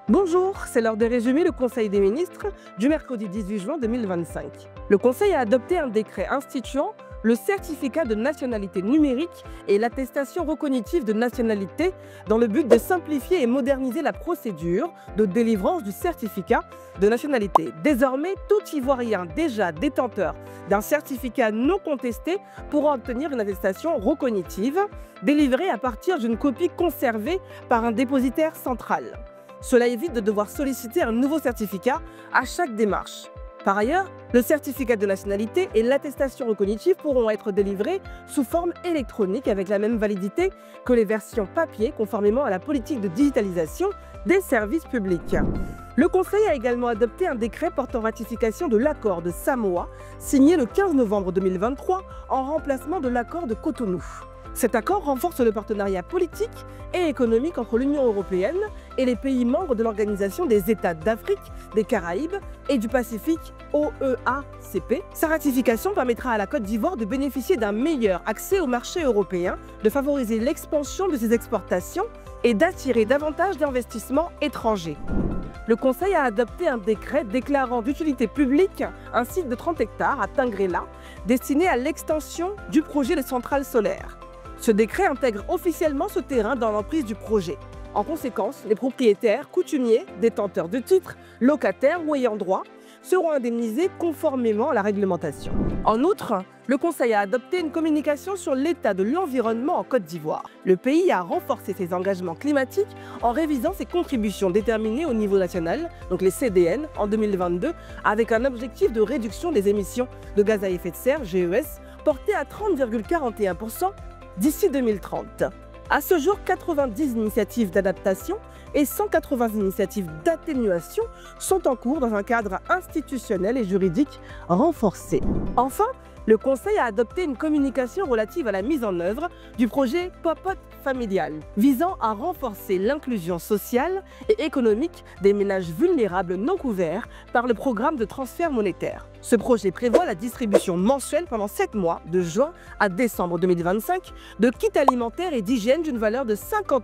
Bonjour, c'est l'heure de résumer le Conseil des ministres du mercredi 18 juin 2025. Le Conseil a adopté un décret instituant le certificat de nationalité numérique et l'attestation recognitive de nationalité dans le but de simplifier et moderniser la procédure de délivrance du certificat de nationalité. Désormais, tout Ivoirien déjà détenteur d'un certificat non contesté pourra obtenir une attestation recognitive délivrée à partir d'une copie conservée par un dépositaire central. Cela évite de devoir solliciter un nouveau certificat à chaque démarche. Par ailleurs, le certificat de nationalité et l'attestation recognitive pourront être délivrés sous forme électronique avec la même validité que les versions papier conformément à la politique de digitalisation des services publics. Le Conseil a également adopté un décret portant ratification de l'accord de Samoa signé le 15 novembre 2023 en remplacement de l'accord de Cotonou. Cet accord renforce le partenariat politique et économique entre l'Union européenne et les pays membres de l'Organisation des États d'Afrique, des Caraïbes et du Pacifique OEACP. Sa ratification permettra à la Côte d'Ivoire de bénéficier d'un meilleur accès au marché européen, de favoriser l'expansion de ses exportations et d'attirer davantage d'investissements étrangers. Le Conseil a adopté un décret déclarant d'utilité publique un site de 30 hectares à Tingrela destiné à l'extension du projet de centrale solaire. Ce décret intègre officiellement ce terrain dans l'emprise du projet. En conséquence, les propriétaires, coutumiers, détenteurs de titres, locataires ou ayants droit seront indemnisés conformément à la réglementation. En outre, le Conseil a adopté une communication sur l'état de l'environnement en Côte d'Ivoire. Le pays a renforcé ses engagements climatiques en révisant ses contributions déterminées au niveau national, donc les CDN, en 2022, avec un objectif de réduction des émissions de gaz à effet de serre, GES, porté à 30,41% d'ici 2030. À ce jour, 90 initiatives d'adaptation et 180 initiatives d'atténuation sont en cours dans un cadre institutionnel et juridique renforcé. Enfin, le Conseil a adopté une communication relative à la mise en œuvre du projet Popote familial, visant à renforcer l'inclusion sociale et économique des ménages vulnérables non couverts par le programme de transfert monétaire. Ce projet prévoit la distribution mensuelle pendant 7 mois, de juin à décembre 2025, de kits alimentaires et d'hygiène d'une valeur de 50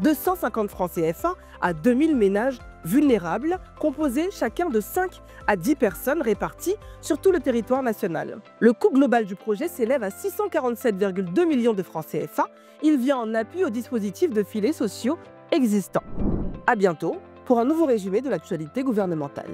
250 francs CFA à 2000 ménages vulnérables, composés chacun de 5 à 10 personnes réparties sur tout le territoire national. Le coût global du projet s'élève à 647,2 millions de francs CFA. Il vient en appui aux dispositifs de filets sociaux existants. À bientôt pour un nouveau résumé de l'actualité gouvernementale.